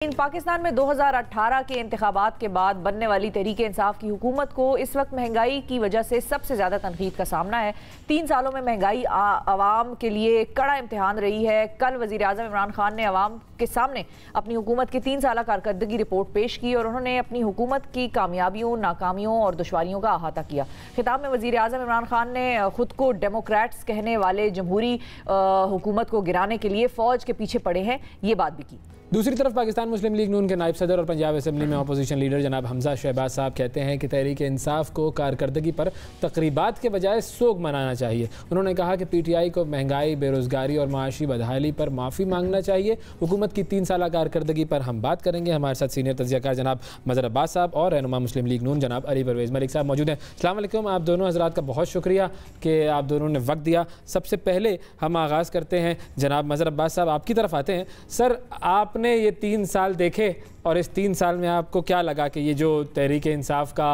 पाकिस्तान में 2018 के इंतखाबात के बाद बनने वाली तहरीक इंसाफ की हुकूमत को इस वक्त महंगाई की वजह से सबसे ज़्यादा तनकीद का सामना है। 3 सालों में महंगाई आवाम के लिए कड़ा इम्तिहान रही है। कल वज़ीर आज़म इमरान खान ने आवाम के सामने अपनी हुकूमत की 3 साल कारकर्दगी रिपोर्ट पेश की और उन्होंने अपनी हुकूमत की कामयाबियों, नाकामियों और दुश्वारियों का अहाता किया। खिताब में वज़ीर आज़म इमरान खान ने खुद को डेमोक्रेट्स कहने वाले जमहूरी हुकूमत को गिराने के लिए फ़ौज के पीछे पड़े हैं, ये बात भी की। दूसरी तरफ पाकिस्तान मुस्लिम लीग नून के नायब सदर और पंजाब असम्बली में अपोजिशन लीडर जनाब हमजा शहबाज साहब कहते हैं कि तहरीक इंसाफ को कारकर्दगी पर तकरीबात के बजाय सोग मनाना चाहिए। उन्होंने कहा कि PTI को महंगाई, बेरोज़गारी और माशी बदहाली पर माफ़ी मांगना चाहिए। हुकूमत की 3 साल कारकर्दगी पर हम बात करेंगे। हमारे साथ सीनियर तज्ज़ियाकार जनाब मज़हर अब्बास साहब और रहनुमा मुस्लिम लीग नून जनाब अली परवेज़ मलिक साहब मौजूद हैं। अस्सलाम वालेकुम। आप दोनों हज़रात का बहुत शुक्रिया कि आप दोनों ने वक्त दिया। सबसे पहले हम आगाज़ करते हैं जनाब मज़हर अब्बास साहब, आपकी तरफ आते हैं। सर, आपने ये 3 साल देखे और इस 3 साल में आपको क्या लगा कि ये जो तहरीक इंसाफ का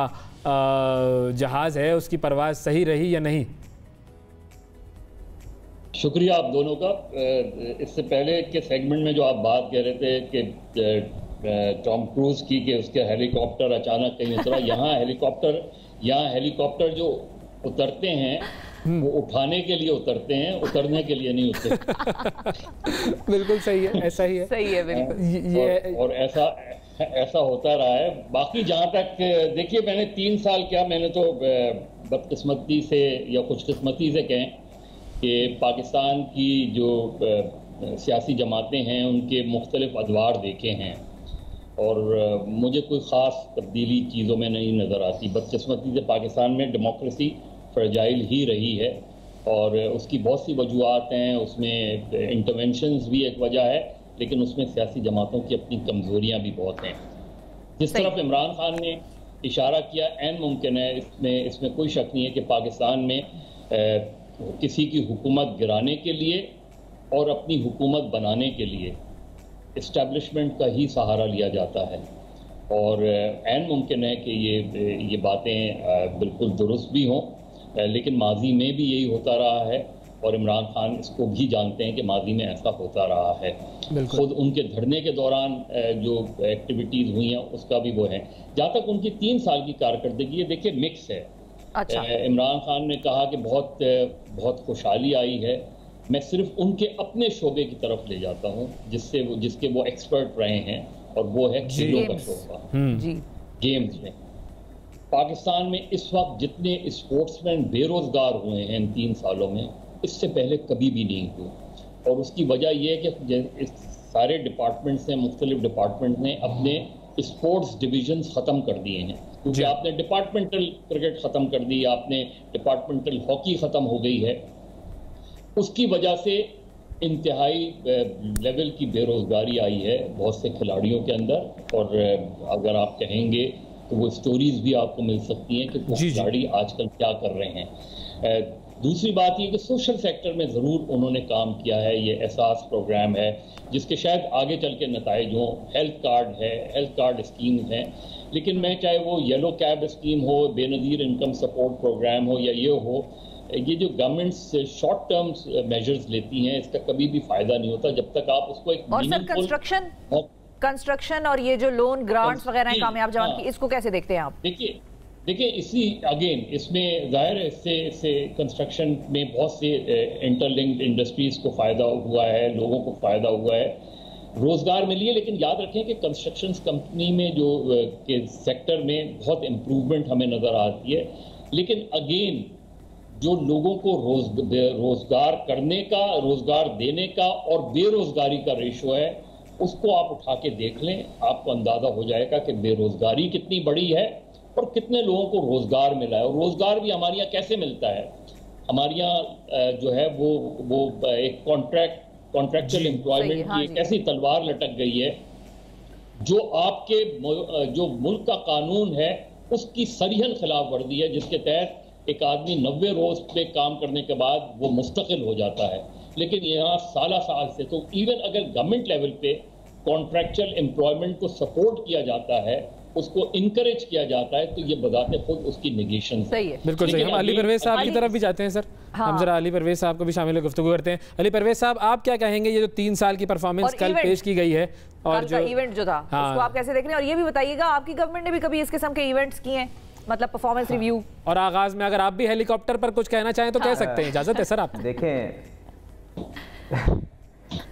जहाज़ है उसकी परवाज़ सही रही या नहीं? शुक्रिया आप दोनों का। इससे पहले के सेगमेंट में जो आप बात कह रहे थे कि टॉम क्रूज की कि उसके हेलीकॉप्टर अचानक कहीं उतरा, यहाँ हेलीकॉप्टर जो उतरते हैं वो उठाने के लिए उतरते हैं, उतरने के लिए नहीं उतरते। बिल्कुल सही है, ऐसा ही है। सही है, बिल्कुल। और ऐसा होता रहा है। बाकी जहाँ तक देखिए, मैंने 3 साल क्या, मैंने तो बदकिस्मती से या खुशकिस्मती से कहें कि पाकिस्तान की जो सियासी जमातें हैं उनके मुख्तलिफ अदवार देखे हैं और मुझे कोई ख़ास तब्दीली चीज़ों में नहीं नज़र आती। बदकिस्मती से पाकिस्तान में डेमोक्रेसी फ्रेजाइल ही रही है और उसकी बहुत सी वजूहात हैं। उसमें इंटरवेंशंस भी एक वजह है, लेकिन उसमें सियासी जमातों की अपनी कमज़ोरियाँ भी बहुत हैं। जिस तरफ इमरान खान ने इशारा किया, ऐन मुमकिन है, इसमें कोई शक नहीं है कि पाकिस्तान में किसी की हुकूमत गिराने के लिए और अपनी हुकूमत बनाने के लिए इस्टेब्लिशमेंट का ही सहारा लिया जाता है और ऐन मुमकिन है कि ये बातें बिल्कुल दुरुस्त भी हों, लेकिन माजी में भी यही होता रहा है और इमरान खान इसको भी जानते हैं कि माजी में ऐसा होता रहा है। खुद उनके धरने के दौरान जो एक्टिविटीज़ हुई हैं उसका भी वो है। जहाँ तक उनकी 3 साल की कारकर्दगी है, देखिए मिक्स है। अच्छा। इमरान खान ने कहा कि बहुत खुशहाली आई है। मैं सिर्फ उनके अपने शोबे की तरफ ले जाता हूँ जिसके वो एक्सपर्ट रहे हैं और वो है खेलों का शोबा। गेम्स में पाकिस्तान में इस वक्त जितने स्पोर्ट्समैन बेरोजगार हुए हैं इन 3 सालों में, इससे पहले कभी भी नहीं हुए। और उसकी वजह यह है कि इस सारे डिपार्टमेंट्स ने, मुख्तलिफ डिपार्टमेंट ने अपने स्पोर्ट्स डिविजन्स ख़त्म कर दिए हैं। क्योंकि आपने डिपार्टमेंटल क्रिकेट ख़त्म कर दी, आपने डिपार्टमेंटल हॉकी ख़त्म हो गई है। उसकी वजह से इंतहाई लेवल की बेरोज़गारी आई है बहुत से खिलाड़ियों के अंदर और अगर आप कहेंगे तो वो स्टोरीज भी आपको मिल सकती हैं कि वो खिलाड़ी आजकल क्या कर रहे हैं। दूसरी बात ये कि सोशल सेक्टर में ज़रूर उन्होंने काम किया है। ये एहसास प्रोग्राम है जिसके शायद आगे चल के नताइज हों। हेल्थ कार्ड है, हेल्थ कार्ड स्कीम्स हैं, लेकिन मैं चाहे वो येलो कैब स्कीम हो, बेनज़ीर इनकम सपोर्ट प्रोग्राम हो या ये हो, ये जो गवर्नमेंट्स शॉर्ट टर्म मेजर्स लेती हैं इसका कभी भी फ़ायदा नहीं होता जब तक आप उसको एक कंस्ट्रक्शन और ये जो लोन ग्रांट्स वगैरह हैं कामयाब जवान की, इसको कैसे देखते हैं आप? देखिए इसमें जाहिर है इससे कंस्ट्रक्शन में बहुत से इंटरलिंक्ड इंडस्ट्रीज को फ़ायदा हुआ है, लोगों को फ़ायदा हुआ है, रोज़गार मिली है। लेकिन याद रखें कि कंस्ट्रक्शन कंपनी में जो के सेक्टर में बहुत इम्प्रूवमेंट हमें नज़र आती है, लेकिन अगेन जो लोगों को रोज़गार करने का, रोज़गार देने का और बेरोज़गारी का रेशो है, उसको आप उठा के देख लें, आपको अंदाज़ा हो जाएगा कि बेरोज़गारी कितनी बड़ी है और कितने लोगों को रोज़गार मिला है। और रोज़गार भी हमारे यहाँ कैसे मिलता है? हमारे यहाँ जो है वो एक कॉन्ट्रैक्चुअल एम्प्लॉयमेंट की एक ऐसी तलवार लटक गई है जो आपके जो मुल्क का कानून है उसकी सरीहन खिलाफ वर्जी है, जिसके तहत एक आदमी 90 रोज़ पे काम करने के बाद वो मुस्तकिल हो जाता है। लेकिन यहाँ साल से तो इवन अगर गवर्नमेंट लेवल पे कॉन्ट्रैक्चुअल एम्प्लॉयमेंट को सपोर्ट किया जाता है, उसको इनकरेज किया जाता है, तो ये बजाते खुद उसकी नेगेशन सही है। बिल्कुल सही। हम अली परवेज साहब की तरफ भी जाते हैं सर। हाँ। हम जरा अली परवेज साहब को भी शामिल गुफ्तगू करते हैं। अली परवेज साहब, आप क्या कहेंगे ये जो 3 साल की परफॉर्मेंस कल पेश की गई है और जो इवेंट जो था उसको आप कैसे देख रहे हैं? और ये भी बताइएगा आपकी गवर्नमेंट ने भी कभी इस किस्म के इवेंट्स किए हैं, मतलब परफॉर्मेंस रिव्यू? और आगाज में अगर आप भी हेलीकॉप्टर पर कुछ कहना चाहें तो कह सकते हैं, इजाजत है सर आप? देखें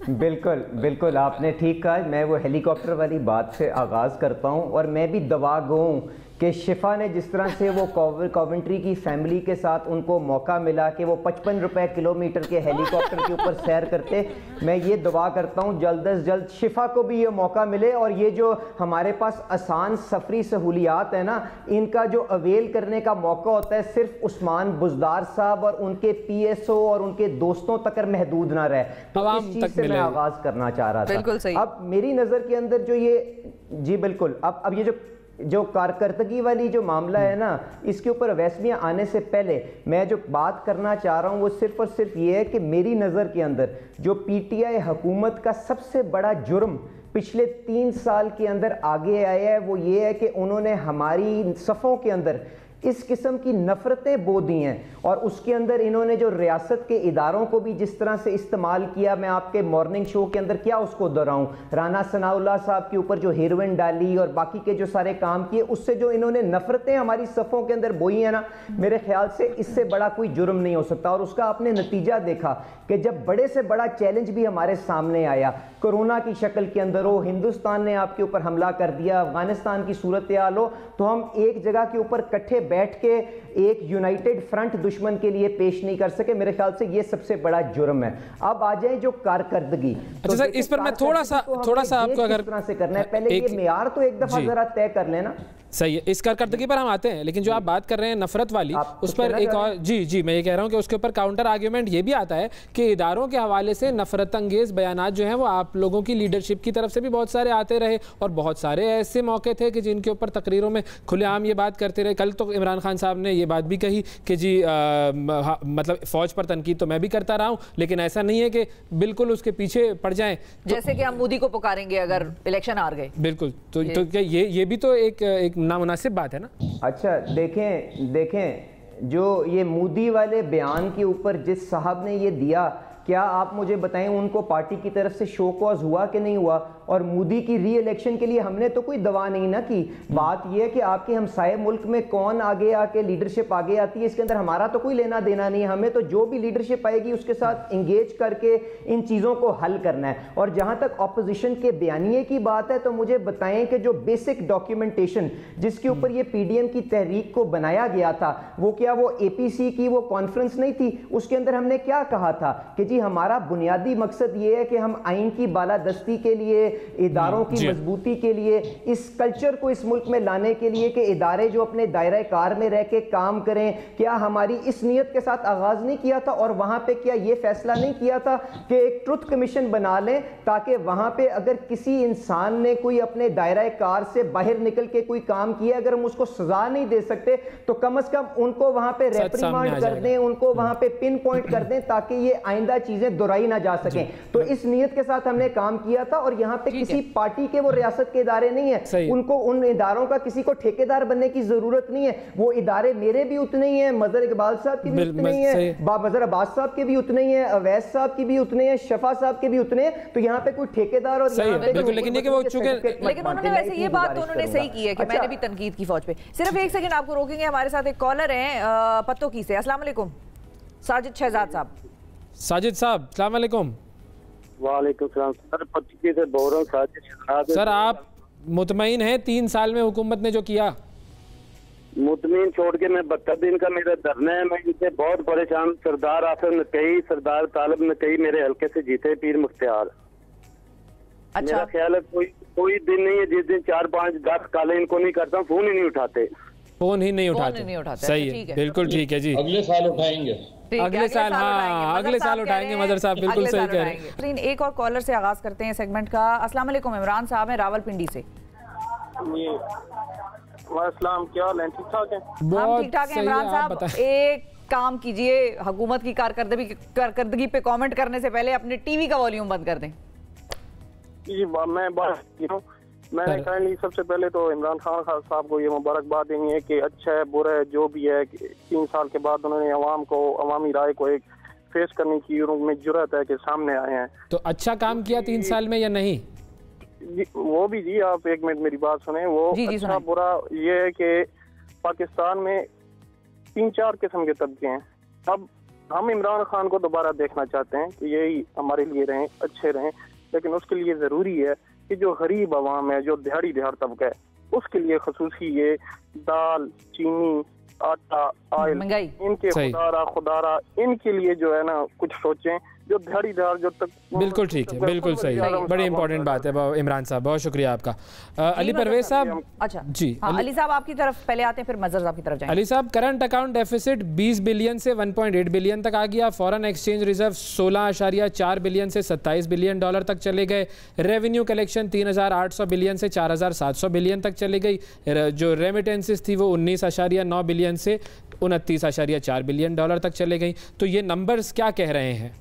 बिल्कुल बिल्कुल आपने ठीक कहा। मैं वो हेलीकॉप्टर वाली बात से आगाज़ करता हूँ और मैं भी दवा गो हूँ कि शिफा ने जिस तरह से वो कॉवेंट्री की फैमिली के साथ उनको मौका मिला कि वो 55 रुपए किलोमीटर के हेलीकॉप्टर के ऊपर सैर करते, मैं ये दुआ करता हूँ जल्द अज जल्द शिफा को भी ये मौका मिले और ये जो हमारे पास आसान सफरी सहूलियात है ना, इनका जो अवेल करने का मौका होता है सिर्फ उस्मान बुजदार साहब और उनके PSO और उनके दोस्तों तक महदूद ना रहे। तो इस चीज़ से मैं आगाज़ करना चाह रहा था। बिल्कुल सही। अब मेरी नज़र के अंदर जो ये जी बिल्कुल अब ये जो कारकर्दगी वाली जो मामला है ना, इसके ऊपर वैसमियाँ आने से पहले मैं जो बात करना चाह रहा हूँ वो सिर्फ और सिर्फ ये है कि मेरी नज़र के अंदर जो PTI हुकूमत का सबसे बड़ा जुर्म पिछले 3 साल के अंदर आगे आया है वो ये है कि उन्होंने हमारी सफ़ों के अंदर इस किस्म की नफ़रतें बो दी हैं और उसके अंदर इन्होंने जो रियासत के इदारों को भी जिस तरह से इस्तेमाल किया, मैं आपके मॉर्निंग शो के अंदर क्या उसको दोहराऊं, राना सनाउल्लाह साहब के ऊपर जो हेरोइन डाली और बाकी के जो सारे काम किए, उससे जो इन्होंने नफ़रतें हमारी सफ़ों के अंदर बोई हैं ना, मेरे ख्याल से इससे बड़ा कोई जुर्म नहीं हो सकता। और उसका आपने नतीजा देखा कि जब बड़े से बड़ा चैलेंज भी हमारे सामने आया, कोरोना की शक्ल के अंदर हो, हिंदुस्तान ने आपके ऊपर हमला कर दिया, अफगानिस्तान की सूरत हाल हो, तो हम एक जगह के ऊपर इकट्ठे बैठ के एक यूनाइटेड फ्रंट दुश्मन के लिए पेश नहीं कर सके। मेरे ख्याल से ये सबसे बड़ा जुर्म है। अब आ जाए जो कारकर्दगी। अच्छा सर, इस पर मैं थोड़ा सा आपको अगर तरह से करना है, पहले ये मेयार तो एक दफा जरा तय कर लेना। सही है, इस कारकर्दगी पर हम आते हैं, लेकिन जो आप बात कर रहे हैं नफरत वाली, उस पर एक और जी मैं ये कह रहा हूँ कि उसके ऊपर काउंटर आर्ग्यूमेंट ये भी आता है कि इदारों के हवाले से नफरत अंगेज बयानात जो हैं वो आप लोगों की लीडरशिप की तरफ से भी बहुत सारे आते रहे और बहुत सारे ऐसे मौके थे कि जिनके ऊपर तकरीरों में खुलेआम ये बात करते रहे। कल तो इमरान खान साहब ने ये बात भी कही कि जी मतलब फौज पर तनकीद तो मैं भी करता रहा हूँ, लेकिन ऐसा नहीं है कि बिल्कुल उसके पीछे पड़ जाएं, जैसे कि हम मोदी को पुकारेंगे अगर इलेक्शन हार गए। बिल्कुल, तो क्या ये भी तो एक नामुनासिब बात है ना। अच्छा देखें जो ये मोदी वाले बयान के ऊपर जिस साहब ने ये दिया, क्या आप मुझे बताएं उनको पार्टी की तरफ से शो कॉज हुआ कि नहीं हुआ? और मोदी की री इलेक्शन के लिए हमने तो कोई दवा नहीं ना की। बात यह है कि आपके हमसाये मुल्क में कौन आगे आके लीडरशिप आगे आती है, इसके अंदर हमारा तो कोई लेना देना नहीं है। हमें तो जो भी लीडरशिप आएगी उसके साथ इंगेज करके इन चीज़ों को हल करना है। और जहाँ तक अपोजिशन के बयानिए की बात है, तो मुझे बताएं कि जो बेसिक डॉक्यूमेंटेशन जिसके ऊपर ये PDM की तहरीक को बनाया गया था, वो क्या वो APC की वो कॉन्फ्रेंस नहीं थी? उसके अंदर हमने क्या कहा था कि जी हमारा बुनियादी मकसद ये है कि हम आइन की बालादस्ती के लिए, इदारों की मजबूती के लिए, इस कल्चर को इस मुल्क में लाने के लिए कि इदारे जो अपने दायरा कार में रह के काम करें। क्या हमारी इस नीयत के साथ आगाज नहीं किया था? और वहां पे क्या ये फैसला नहीं किया था कि एक ट्रुथ कमीशन बना लें ताकि वहां पे अगर किसी इंसान ने कोई अपने दायरा कार से बाहर निकल के कोई काम किया, अगर हम उसको सजा नहीं दे सकते तो कम से कम उनको वहां पे रेप्रिमांड कर दें, उनको वहां पे पिन पॉइंट कर दें ताकि ये आइंदा चीजें दोहराई ना जा सकें। तो इस नीयत के साथ हमने काम किया था। और यहाँ पे किसी पार्टी के वो रियासत के इदारे नहीं है, उनको उन इदारों का किसी को ठेकेदार बनने की जरूरत नहीं है। वो इदारे मेरे भी उतने ही हैं, मजहर इकबाल साहब की भी उतने ही है, मजहर अब्बास साहब के भी उतने ही है, अवैस साहब की भी उतने हैं, शफा साहब के भी उतने हैं। तो यहाँ पे कोई ठेकेदार और लेकिन उन्होंने वैसे ये बात तो उन्होंने सही की है कि मैंने भी तनकीद की फौज पे। सिर्फ एक सेकंड आपको रोकेंगे, हमारे साथ एक कॉलर है पत्तोकी से। अस्सलाम वालेकुम साजिद शहजाद साहब। साजिद साहब अस्सलाम वालेकुम। वालेकुम सलाम सर, पत्तोकी से बोल रहा हूं साजिद शहजाद। सर आप मुतमईन हैं 3 साल में हुकूमत ने जो किया? मुतमईन छोड़ के मैं 72 दिन का मेरा धरना है। मैं इनसे बहुत परेशान। सरदार आसिफ नकई, सरदार तालिब नकई मेरे हल्के से जीते, पीर मुख्तियार। अच्छा। मेरा ख्याल है कोई दिन नहीं है जिस दिन 4-5-10 काले इनको नहीं करता, फोन ही नहीं उठाते। फोन ही नहीं उठाते। सही है, बिल्कुल ठीक है जी। अगले साल उठाएंगे, अगले साल, हाँ अगले साल उठाएंगे मदर साहब, बिल्कुल सही कह रहे हैं। एक और कॉलर से आगाज करते हैं सेगमेंट का। अस्सलाम वालेकुम, इमरान साहब हैं रावलपिंडी से। वालेकुम, क्या हाल है? ठीक ठाक है? हम ठीक ठाक हैं इमरान साहब। एक काम कीजिए, हुकूमत की कारकर्दगी पे कमेंट करने से पहले अपने टीवी का वॉल्यूम बंद कर दें। जी मैं बात कर रहा हूँ। मैंने काइंडली सबसे पहले तो इमरान खान साहब को ये मुबारकबाद देनी है कि अच्छा है बुरा है जो भी है, 3 साल के बाद उन्होंने अवामी राय को एक फेस करने की उनमें जुर्रत है कि सामने आए हैं। तो अच्छा काम किया 3 साल में या नहीं? वो भी जी, आप एक मिनट मेरी बात सुने। वो अच्छा बुरा ये है कि पाकिस्तान में 3-4 किस्म के तबके हैं। अब हम इमरान खान को दोबारा देखना चाहते हैं कि यही हमारे लिए रहें, अच्छे रहें, लेकिन उसके लिए ज़रूरी है कि जो गरीब आवाम है, जो दिहाड़ी तबका है, उसके लिए खसूसी ये दाल, चीनी, आटा, ऑयल, इनके खुदारा इनके लिए जो है ना कुछ सोचें, जो दिहाड़ीदार जो तक। बिल्कुल ठीक है, बिल्कुल सही है, बड़ी इंपॉर्टेंट बात है इमरान साहब, बहुत शुक्रिया आपका। अली परवेज साहब। अच्छा जी अली साहब आपकी तरफ पहले आते हैं, फिर मजहर साहब की तरफ जाएंगे। अली साहब, करंट अकाउंट डेफिसिट 20 बिलियन से 1.8 बिलियन तक आ गया। फॉरेन एक्सचेंज रिजर्व 16.4 बिलियन से 27 बिलियन डॉलर तक चले गए। रेवेन्यू कलेक्शन 3,800 बिलियन से 4,700 बिलियन तक चली गई। जो रेमिटेंसेस थी वो 19.9 बिलियन से 29.4 बिलियन डॉलर तक चले गई। तो ये नंबर्स क्या कह रहे हैं?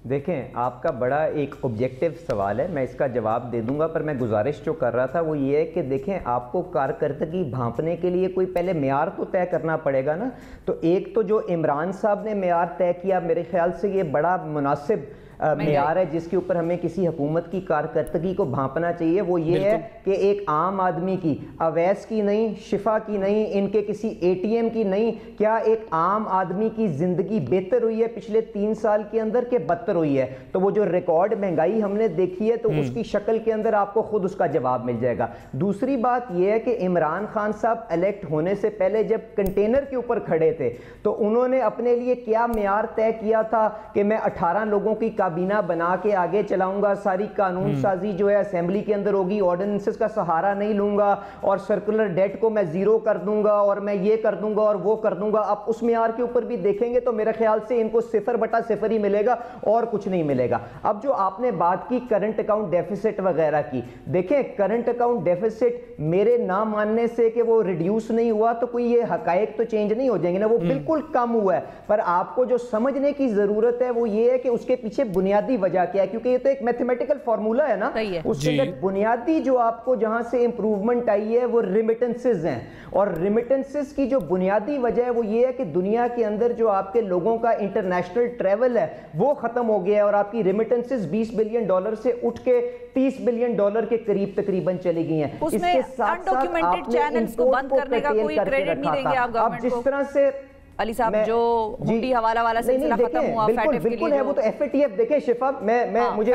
देखें, आपका बड़ा एक ऑब्जेक्टिव सवाल है, मैं इसका जवाब दे दूंगा, पर मैं गुजारिश जो कर रहा था वो ये है कि देखें, आपको कारकर्दगी भांपने के लिए कोई पहले मेयार तो तय करना पड़ेगा ना। तो एक तो जो इमरान साहब ने मेयार तय किया, मेरे ख्याल से ये बड़ा मुनासिब मेयार है जिसके ऊपर हमें किसी हुकूमत की कारकर्दगी को भांपना चाहिए। वो ये है कि एक आम आदमी की, अवैस की नहीं, शिफा की नहीं, इनके किसी ATM की नहीं, क्या एक आम आदमी की जिंदगी बेहतर हुई है पिछले 3 साल के अंदर के बदतर हुई है? तो वो जो रिकॉर्ड महंगाई हमने देखी है तो उसकी शक्ल के अंदर आपको खुद उसका जवाब मिल जाएगा। दूसरी बात यह है कि इमरान खान साहब इलेक्ट होने से पहले जब कंटेनर के ऊपर खड़े थे तो उन्होंने अपने लिए क्या मेयार तय किया था कि मैं 18 लोगों की काबीना बना के आगे चलाऊंगा, सारी कानून साजी जो है असेंबली के अंदर होगी, ऑर्डिनेंसेस का सहारा नहीं लूंगा और सर्कुलर डेट को मैं जीरो कर दूंगा और मैं ये कर दूंगा और वो कर दूंगा। आप उस मेयार के ऊपर भी देखेंगे तो मेरे ख्याल से इनको 0/0 ही मिलेगा और कुछ नहीं मिलेगा। अब जो आपने बात की करंट अकाउंट डेफिसिट वगैरह की, देखें करंट अकाउंट डेफिसिट मेरे ना मानने से कि वो रिड्यूस नहीं हुआ तो कोई ये हकायक तो चेंज नहीं हो जाएंगे ना, वो बिल्कुल कम हुआ है। पर आपको जो समझने की जरूरत है वो ये है कि उसके पीछे बुनियादी वजह क्या है, क्योंकि ये तो एक मैथमेटिकल फॉर्मूला है ना, उसके अंदर बुनियादी जो आपको जहां से इंप्रूवमेंट आई है वो रिमिटेंसेस हैं। और रिमिटेंसेस की जो बुनियादी वजह है वो ये है कि दुनिया के अंदर जो आपके लोगों का इंटरनेशनल ट्रेवल है वो खत्म हो गया है और आपकी रिमिटेंसेस 20 बिलियन डॉलर से उठ के 30 बिलियन डॉलर के करीब तकरीबन चली गई हैं। इसके साथ साथ चैनल्स को बंद करने का कोई क्रेडिट नहीं देंगे आप गवर्नमेंट को। जिस तरह से अली साहब जो हुंडी हवाला वाला सिलसिला खत्म हुआ, बिल्कुल है वो तो FATF देखें शिफा, मैं मुझे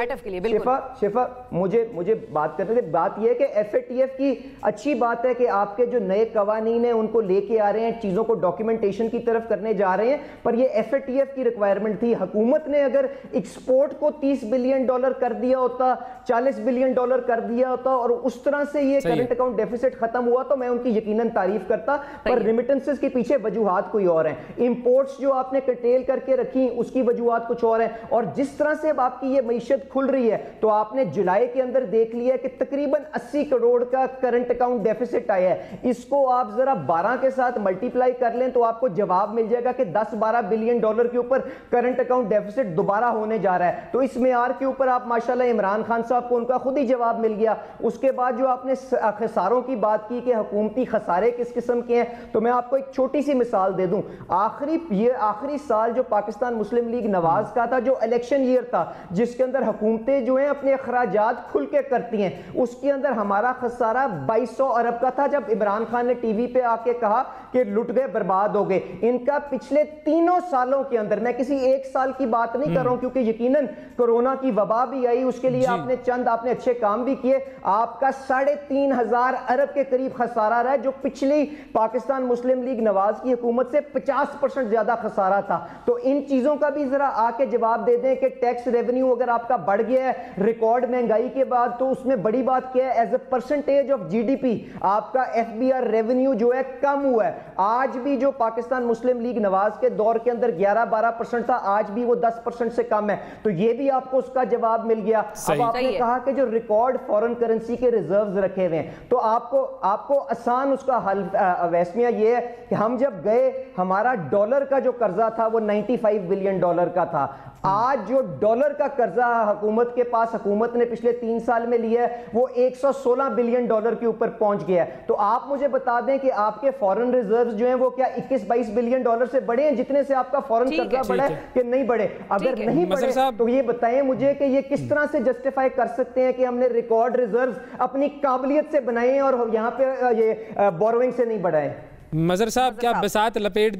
बात करते थे, बात ये है कि FATF की अच्छी बात है कि आपके जो नए कवानीन हैं उनको लेके आ रहे हैं, चीजों को डॉक्यूमेंटेशन की तरफ करने जा रहे हैं, पर ये FATF की रिक्वायरमेंट थी। हुकूमत ने अगर एक्सपोर्ट को 30 बिलियन डॉलर कर दिया होता, 40 बिलियन डॉलर कर दिया होता और उस तरह से ये करंट अकाउंट डेफिसिट खत्म हुआ तो मैं उनकी यकीनन तारीफ करता, पर रिमिटेंसेस के पीछे वजूहात कोई और है। इंपोर्ट्स जो आपने कटेल करके रखी उसकी वजूहात कुछ और है। और जिस तरह से अब आपकी ये मईशत खुल रही है तो आपने जुलाई के अंदर देख लिया कि तकरीबन 80 करोड़ का करंट अकाउंट डेफिसिट आया है। इसको आप जरा 12 के साथ मल्टीप्लाई कर लें तो आपको जवाब मिल जाएगा कि 10-12 बिलियन डॉलर के ऊपर करंट अकाउंट डेफिसिट दोबारा होने जा रहा है। तो इस मेयार के ऊपर आप माशाल्लाह इमरान खान साहब को उनका खुद ही जवाब मिल गया। उसके बाद जो आपने खसारों की बात की कि हुकूमती खसारे किस किस्म के हैं, तो मैं आपको एक छोटी सी मिसाल दे दूं। आखिरी साल जो पाकिस्तान मुस्लिम लीग नवाज का था, जो इलेक्शन ईयर था जिसके अंदर हुकूमतें जो हैं अपने अखराजात खुल के करती हैं, उसके अंदर हमारा खसारा 2200 अरब का था। जब इमरान खान ने टीवी पे आके कहा कि लुट गए, बर्बाद हो गए, इनका पिछले 3 सालों के अंदर, मैं किसी एक साल की बात नहीं कर रहा हूं क्योंकि यकीनन कोरोना की वबा भी आई, उसके लिए आपने अच्छे काम भी किए, आपका 3500 अरब के करीब खसारा रहा है, जो पिछली पाकिस्तान मुस्लिम लीग नवाज की हुकूमत से 50% ज्यादा खसारा था। तो इन चीजों का भी जरा आके जवाब दे दें कि टैक्स रेवेन्यू अगर आपका बढ़ गया है रिकॉर्ड महंगाई के बाद, तो उसमें बड़ी बात क्या है, as a percentage of GDP आपका FBR रेवेन्यू जो है कम हुआ है। आज भी जो पाकिस्तान मुस्लिम लीग नवाज के दौर के अंदर 11-12% था, आज भी वो 10% से कम है। तो ये भी आपको उसका जवाब मिल गया। अब आपने कहा कि जो रिकॉर्ड फॉरेन करेंसी के रिजर्व्स रखे हुए हैं, तो आपको आसान उसका हल अवैस मियां ये है कि हम जब गए, हमारा डॉलर का जो कर्जा था वो 95 बिलियन डॉलर का था। आज जो डॉलर का कर्जा हुकूमत के पास, हुकूमत ने पिछले 3 साल में लिया है, वो 116 बिलियन डॉलर के ऊपर पहुंच गया है। तो आप मुझे बता दें कि आपके फॉरेन रिजर्व्स जो हैं वो क्या 21-22 बिलियन डॉलर से बढ़े हैं जितने से आपका फॉरेन कर्जा बढ़ा है कि नहीं बढ़े? अगर नहीं बढ़े तो ये बताएं मुझे कि ये किस तरह से जस्टिफाई कर सकते हैं कि हमने रिकॉर्ड रिजर्व्स अपनी काबिलियत से बनाए और यहाँ पे ये बोरोइंग से नहीं बढ़ाए? मजहर साहब, क्या बसात लपेट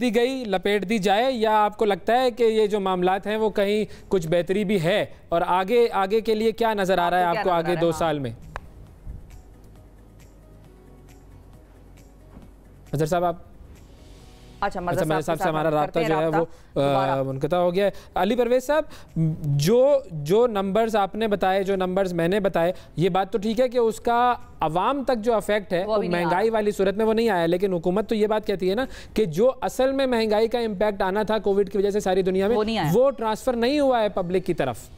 दी जाए, या आपको लगता है कि ये जो मामलात हैं वो कहीं कुछ बेहतरी भी है, और आगे के लिए क्या नजर आ रहा है आपको आगे 2 साल में? मजहर साहब आप अच्छा, मजहर साहब से हमारा राब्ता जो है वो मुनक़ता हो गया है। अली परवेज साहब, जो नंबर्स आपने बताए, जो नंबर्स मैंने बताए, ये बात तो ठीक है कि उसका अवाम तक जो इफेक्ट है वो महंगाई वाली सूरत में वो नहीं आया, लेकिन हुकूमत तो ये बात कहती है ना कि जो असल में महंगाई का इम्पैक्ट आना था कोविड की वजह से सारी दुनिया में, वो ट्रांसफर नहीं हुआ है पब्लिक की तरफ,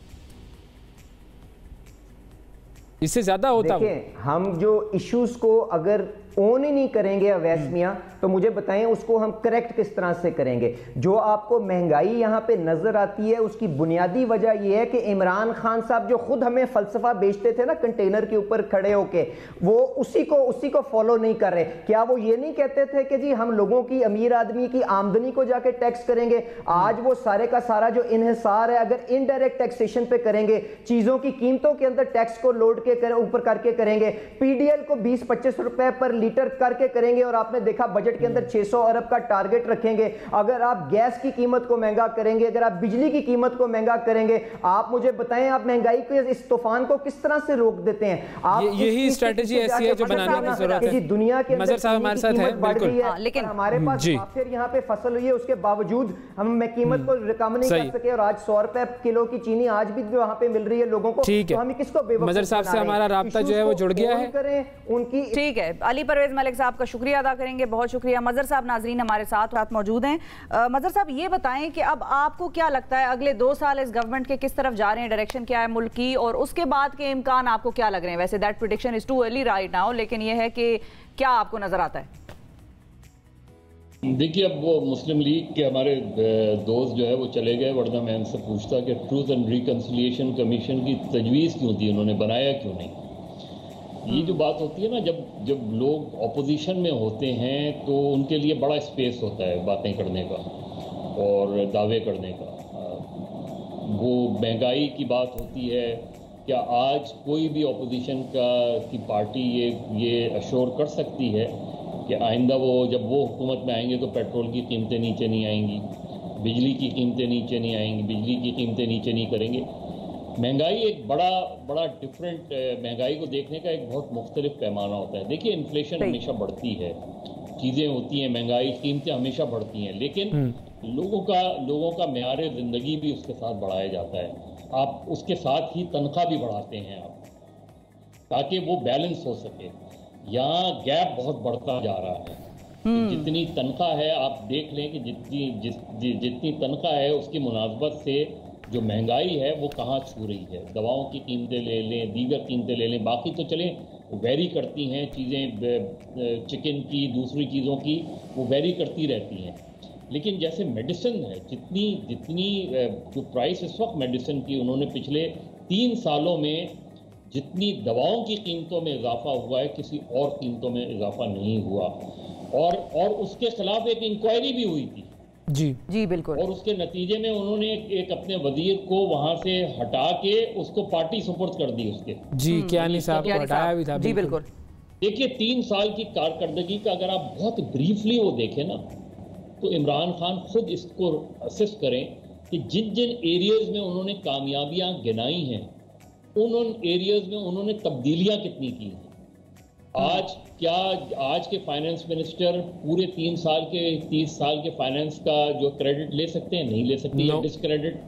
इससे ज्यादा होता। हम जो इश्यूज को अगर ओन ही नहीं करेंगे अवैस मियां, तो मुझे बताएं उसको हम करेक्ट किस तरह से करेंगे? जो आपको महंगाई यहां पे नजर आती है उसकी बुनियादी वजह यह है कि इमरान खान साहब जो खुद हमें फलसफा बेचते थे ना कंटेनर के ऊपर खड़े होके, वो उसी को फॉलो नहीं कर रहे। क्या वो ये नहीं कहते थे कि जी हम लोगों की, अमीर आदमी की आमदनी को जाके टैक्स करेंगे? आज वो सारे का सारा जो इन्हिसार है, अगर इनडायरेक्ट टैक्सेशन पे करेंगे, चीजों की कीमतों के अंदर टैक्स को लोड के ऊपर करके करेंगे, पीडीएल को 20-25 रुपए पर लीटर करके करेंगे, और आपने देखा बजट के अंदर 600 अरब का टारगेट रखेंगे। अगर आप गैस की कीमत को महंगा करेंगे, अगर आप बिजली की कीमत को महंगा करेंगे, आप मुझे बताएं आप महंगाई के इस तूफान को किस तरह से रोक देते हैं? आप यही स्ट्रेटजी ऐसी है जो बनाने की जरूरत है। दुनिया के मजहर साहब हमारे साथ हैं, बिल्कुल, लेकिन हमारे पास फिर यहाँ पे फसल हुई है, उसके बावजूद हम कीमत को कम नहीं कर सके, और आज 100 रुपए किलो की चीनी आज भी वहां पे मिल रही है लोगों को। ठीक है, हम किसको बेवकूफ? मजहर साहब से हमारा राब्ता जो है वो जुड़ गया है उनकी। ठीक है, अली परवेज मलिक साहब का शुक्रिया अदा करेंगे, बहुत शुक्रिया। मजहर साहब नाजरीन हमारे साथ मौजूद हैं। मजहर साहब ये बताएं कि अब आपको क्या लगता है अगले 2 साल इस गवर्नमेंट के किस तरफ जा रहे हैं, डायरेक्शन क्या है मुल्क की, और उसके बाद के इम्कान आपको क्या लग रहे हैं? वैसे that prediction is too early right now, लेकिन ये है कि क्या आपको नजर आता है? देखिए, अब वो मुस्लिम लीग के हमारे दोस्त जो है वो चले गए, वरना मैं उनसे पूछता कि ट्रूथ एंड रिकंसिलिएशन कमीशन की तजवीज़ क्यों थी, उन्होंने बनाया क्यों नहीं? ये जो बात होती है ना, जब लोग ऑपोजिशन में होते हैं तो उनके लिए बड़ा स्पेस होता है बातें करने का और दावे करने का। वो महंगाई की बात होती है, क्या आज कोई भी ऑपोजिशन की पार्टी ये अश्योर कर सकती है कि आइंदा जब वो हुकूमत में आएंगे तो पेट्रोल की कीमतें नीचे नहीं आएंगी, बिजली की कीमतें नीचे नहीं आएंगी, बिजली की कीमतें नीचे नहीं करेंगे? महंगाई एक बड़ा डिफरेंट, महंगाई को देखने का एक बहुत मुख्तलिफ पैमाना होता है। देखिए, इन्फ्लेशन हमेशा बढ़ती है, चीज़ें होती हैं, महंगाई, कीमतें हमेशा बढ़ती हैं, लेकिन लोगों का मेयार ज़िंदगी भी उसके साथ बढ़ाया जाता है। आप उसके साथ ही तनख्वाह भी बढ़ाते हैं आप, ताकि वो बैलेंस हो सके। यहाँ गैप बहुत बढ़ता जा रहा है। जितनी तनख्वाह है, आप देख लें कि जितनी तनख्वाह है उसकी मुनासबत से जो महंगाई है वो कहाँ छू रही है। दवाओं की कीमतें ले लें, दीगर कीमतें ले लें, बाकी तो चलें वेरी करती हैं चीज़ें, चिकन की, दूसरी चीज़ों की, वो वेरी करती रहती हैं। लेकिन जैसे मेडिसिन है, जितनी जो प्राइस इस वक्त मेडिसिन की, उन्होंने पिछले 3 सालों में जितनी दवाओं की कीमतों में इजाफा हुआ है, किसी और कीमतों में इजाफा नहीं हुआ। और उसके खिलाफ एक इंक्वायरी भी हुई थी। जी बिल्कुल। और उसके नतीजे में उन्होंने एक अपने वजीर को वहां से हटा के उसको पार्टी सुपुर्द कर दी उसके। जी, कियानी साहब को हटाया भी था। जी बिल्कुल। देखिए, 3 साल की कारकर्दगी का अगर आप बहुत ब्रीफली वो देखें ना, तो इमरान खान खुद इसको असेस करें कि जिन एरियाज में उन्होंने कामयाबियां गिनाई हैं, उन एरियाज में उन्होंने तब्दीलियां कितनी की हैं। आज के फाइनेंस मिनिस्टर पूरे 30 साल के फाइनेंस का जो क्रेडिट ले सकते हैं? नहीं ले सकते, डिस्क्रेडिट,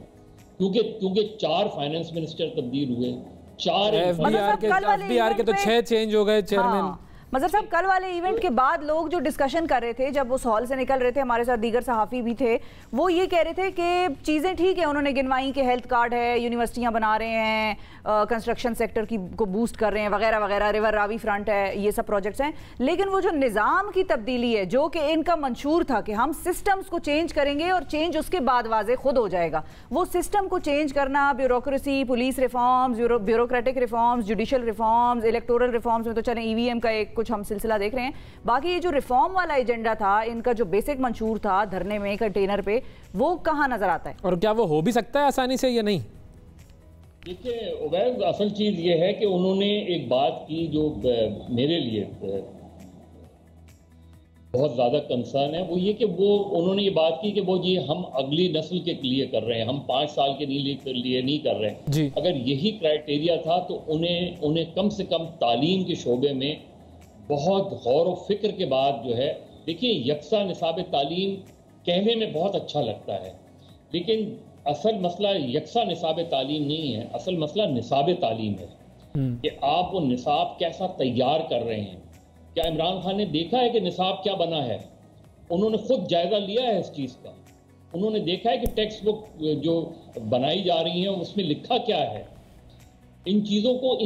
क्योंकि 4 फाइनेंस मिनिस्टर तब्दील हुए, 4 एफबीआर के तो 6 चेंज हो गए चेयरमैन। मजहर साहब, कल वाले इवेंट के बाद लोग जो डिस्कशन कर रहे थे, जब उस हॉल से निकल रहे थे, हमारे साथ दीगर सहाफ़ी भी थे, वो ये कह रहे थे कि चीज़ें ठीक है, उन्होंने गिनवाई के हेल्थ कार्ड है, यूनिवर्सिटियां बना रहे हैं, कंस्ट्रक्शन सेक्टर को बूस्ट कर रहे हैं वगैरह वगैरह, रिवर रावी फ्रंट है, ये सब प्रोजेक्ट्स हैं, लेकिन वो जो निज़ाम की तब्दीली है, जो कि इनका मंशूर था कि हम सिस्टम्स को चेंज करेंगे और चेंज उसके बाद वाज़े खुद हो जाएगा, वो सिस्टम को चेंज करना, bureaucracy, police reforms, bureaucratic reforms, judicial reforms, electoral reforms में तो चलें EVM का एक कुछ हम सिलसिला देख रहे हैं, बाकी ये जो रिफॉर्म वाला एजेंडा था, इनका जो बेसिक मंशूर था धरने में, कंटेनर पे, वो कहाँ नजर आता है? और क्या वो हो भी सकता है आसानी से या नहीं? देखिए उवैस, असल चीज ये है कि उन्होंने एक बात की जो मेरे लिए बहुत ज्यादा कंसर्न है, वो ये कि वो उन्होंने ये बात की कि वो जी हम अगली नस्ल के लिए कर रहे हैं, हम 5 साल के लिए नहीं कर रहे हैं। जी। अगर यही क्राइटेरिया था तो उन्हें कम से कम तालीम के शोबे में बहुत गौर व फिक्र के बाद जो है, देखिए यकसा निसाब तालीम कहने में बहुत अच्छा लगता है, लेकिन असल मसला यकसा निसाब तालीम नहीं है, असल मसला निसाब तालीम है कि आप वो निसाब कैसा तैयार कर रहे हैं। क्या इमरान खान ने देखा है कि निसाब क्या बना है? उन्होंने खुद जायजा लिया है इस चीज़ का, उन्होंने देखा है कि टेक्स्ट बुक जो बनाई जा रही है उसमें लिखा क्या है। इन चीज़ों को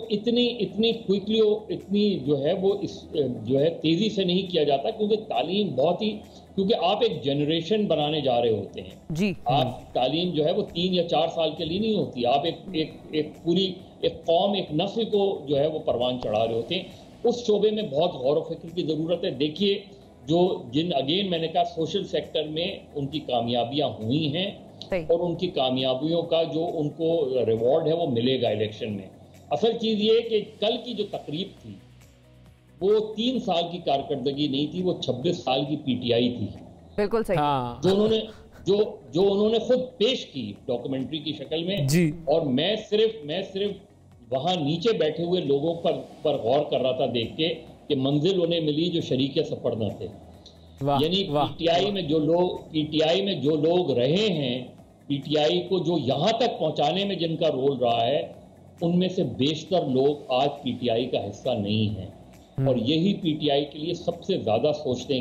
इतनी क्विकली, इतनी जो है वो जो है तेज़ी से नहीं किया जाता, क्योंकि तालीम बहुत ही, क्योंकि आप एक जनरेशन बनाने जा रहे होते हैं जी। आप तालीम जो है वो 3 या 4 साल के लिए नहीं होती, आप एक पूरी एक कौम, एक नस्ल को जो है वो परवान चढ़ा रहे होते हैं। उस शोबे में बहुत गौर व फिक्र की ज़रूरत है। देखिए अगेन मैंने कहा सोशल सेक्टर में उनकी कामयाबियां हुई हैं और उनकी कामयाबियों का जो उनको रिवॉर्ड है वो मिलेगा इलेक्शन में। असल चीज़ ये है कि कल की जो तकरीब थी वो 3 साल की कारकर्दगी नहीं थी, वो 26 साल की PTI थी। बिल्कुल सही। हाँ। जो उन्होंने खुद पेश की डॉक्यूमेंट्री की शक्ल में जी। और मैं सिर्फ वहां नीचे बैठे हुए लोगों पर गौर कर रहा था देख के कि मंजिल उन्हें मिली जो शरीके सफर न थे। यानी PTI में जो लोग रहे हैं, PTI को जो यहां तक पहुंचाने में जिनका रोल रहा है, उनमें से बेशतर लोग आज PTI का हिस्सा नहीं है और यही PTI के लिए सबसे ज्यादा सोचने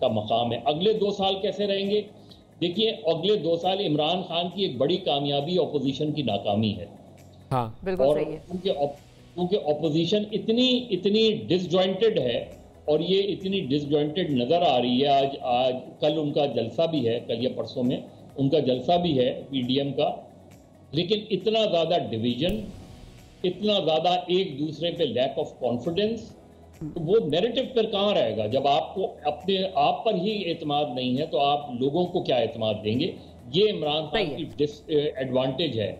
का मकाम है। अगले 2 साल कैसे रहेंगे? देखिए अगले 2 साल इमरान खान की एक बड़ी कामयाबी ऑपोजिशन की नाकामी है। हाँ, बिल्कुल और सही है। क्योंकि ऑपोजिशन इतनी डिसजॉइंटेड है और ये इतनी डिसजॉइंटेड नजर आ रही है। आज कल उनका जलसा भी है, कल या परसों में उनका जलसा भी है PDM का, लेकिन इतना ज्यादा डिवीजन, इतना ज्यादा एक दूसरे पे लैक ऑफ कॉन्फिडेंस, तो वो नैरेटिव पर कहाँ रहेगा? जब आपको अपने आप पर ही एतमाद नहीं है तो आप लोगों को क्या एतमाद देंगे? ये इमरान खान की डिसएडवांटेज है।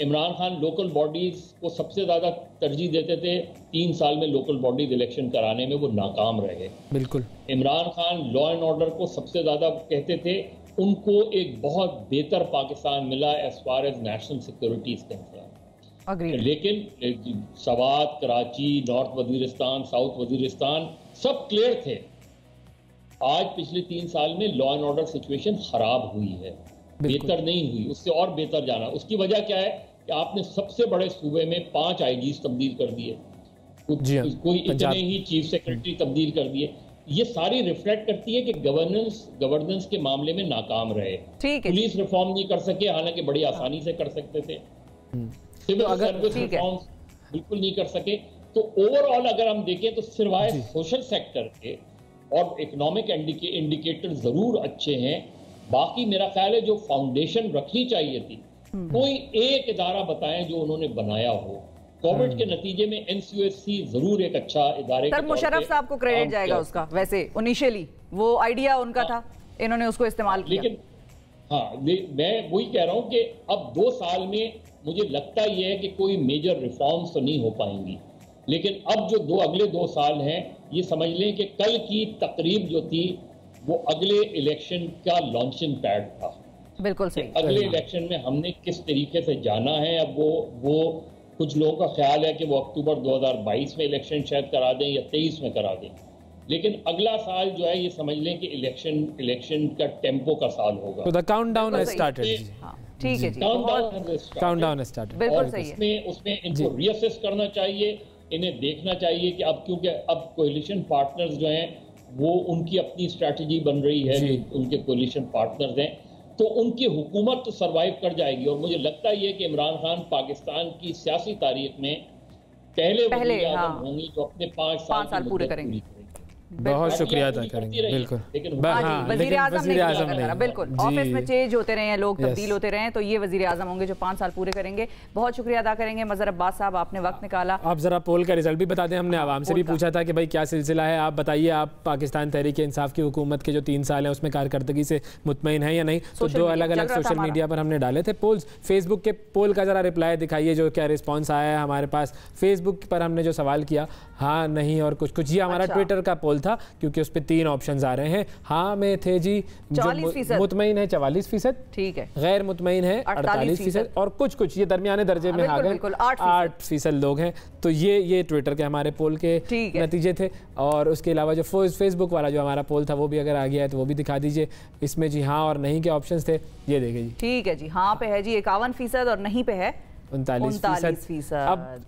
इमरान खान लोकल बॉडीज को सबसे ज्यादा तरजीह देते थे, 3 साल में लोकल बॉडीज इलेक्शन कराने में वो नाकाम रहे। बिल्कुल। Imran Khan law and order को सबसे ज्यादा कहते थे, उनको एक बहुत बेहतर पाकिस्तान मिला as far as national security is concern, लेकिन सवात, कराची, नॉर्थ वजीरिस्तान, साउथ वजीरिस्तान सब क्लियर थे। आज पिछले 3 साल में लॉ एंड ऑर्डर सिचुएशन खराब हुई है, बेहतर नहीं हुई, उससे और बेहतर जाना। उसकी वजह क्या है कि आपने सबसे बड़े सूबे में 5 IGs तब्दील कर दिए, कोई इतने ही चीफ सेक्रेटरी तब्दील कर दिए। ये सारी रिफ्लेक्ट करती है कि गवर्नेंस के मामले में नाकाम रहे। पुलिस रिफॉर्म नहीं कर सके, हालांकि बड़ी आसानी से कर सकते थे। सिविल सर्विस रिफॉर्म्स बिल्कुल नहीं कर सके। तो ओवरऑल अगर हम देखें तो सिवाय सोशल सेक्टर के और इकोनॉमिक इंडिकेटर जरूर अच्छे हैं, बाकी मेरा ख्याल है जो फाउंडेशन रखनी चाहिए थी, कोई एक इदारा बताएं जो उन्होंने बनाया हो। कोविड के नतीजे में NCOSC जरूर एक अच्छा इदारे सर, मुशर्रफ साहब को क्रेडिट जाएगा उसका। वैसे इनिशियली वो आइडिया उनका था, इन्होंने उसको इस्तेमाल किया। लेकिन मैं वही कह रहा हूं कि अब 2 साल में मुझे लगता यह है कि कोई मेजर रिफॉर्म्स तो नहीं हो पाएंगी, लेकिन अब जो अगले 2 साल हैं, ये समझ लें कि कल की तकरीब जो थी वो अगले इलेक्शन का लॉन्चिंग पैड था। बिल्कुल सही। अगले इलेक्शन में हमने किस तरीके से जाना है, अब वो कुछ लोगों का ख्याल है कि वो अक्टूबर 2022 में इलेक्शन शायद करा दें या 23 में करा दें, लेकिन अगला साल जो है ये समझ लें कि इलेक्शन का टेम्पो का साल होगा। तो द काउंटडाउन हैज स्टार्टेड। ठीक है जी, काउंटडाउन हैज स्टार्टेड। बिल्कुल सही है। उसमें इनको रीअसेस करना चाहिए इन्हें देखना चाहिए कि अब क्योंकि अब कोलिशन पार्टनर्स जो हैं वो उनकी अपनी स्ट्रैटेजी बन रही है, उनके कोलिशन पार्टनर्स हैं, तो उनकी हुकूमत तो सर्वाइव कर जाएगी। और मुझे लगता है कि इमरान खान पाकिस्तान की सियासी तारीख में पहले वज़ीर आज़म होंगे जो अपने 5 साल पूरे करेंगे। बहुत शुक्रिया अदा करेंगे, बिल्कुल। वज़ीर आज़म नहीं, बिल्कुल ऑफिस में चेंज होते रहे हैं, लोग तब्दील होते रहे हैं, तो ये वज़ीर आज़म होंगे जो 5 साल पूरे करेंगे। बहुत शुक्रिया अदा करेंगे मज़हर अब्बास साहब, आपने वक्त निकाला। आप जरा पोल का रिजल्ट भी बता दें। हमने आवाम से भी पूछा था कि भाई क्या सिलसिला है, आप बताइए, आप पाकिस्तान तहरीक इंसाफ की हुकूमत के जो 3 साल हैं उसमें कारकर्दगी से मुतमईन है या नहीं। तो 2 अलग-अलग सोशल मीडिया पर हमने डाले थे पोल्स। फेसबुक के पोल का जरा रिप्लाई दिखाइए, जो क्या रिस्पॉन्स आया है हमारे पास। फेसबुक पर हमने जो सवाल किया, हाँ नहीं और कुछ कुछ, ये हमारा ट्विटर का पोल था, क्योंकि उस पर 3 ऑप्शंस आ रहे हैं। हाँ में थे जी, जो मुतमईन है 44%, ठीक है, गैर मुतमईन है 48% और कुछ कुछ ये दरमियाने दर्जे में आ गए 8% लोग हैं। तो ये ट्विटर के हमारे पोल के नतीजे थे। और उसके अलावा जो फेसबुक वाला जो हमारा पोल था वो भी अगर आ गया है तो वो भी दिखा दीजिए। इसमें जी हाँ और नहीं के ऑप्शंस थे, ये देखिए जी। ठीक है जी, हाँ पे है जी 51% और नहीं पे है 39%।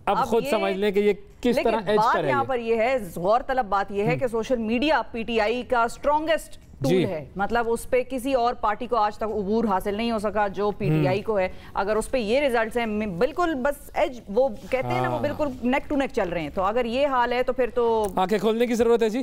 अब खुद समझ लें कि ये किस तरह एज पर है। यहाँ पर ये है, गौरतलब बात ये है कि सोशल मीडिया पीटीआई का स्ट्रॉन्गेस्ट टूल है। मतलब उस पे किसी और पार्टी को आज तक उबूर हासिल नहीं हो सका जो पीटीआई को है। अगर उस पे ये रिजल्ट्स हैं, बिल्कुल बस एज वो कहते हैं ना, वो बिल्कुल नेक टू नेक चल रहे हैं। तो अगर ये हाल है तो फिर तो आंखें खोलने की जरूरत है जी।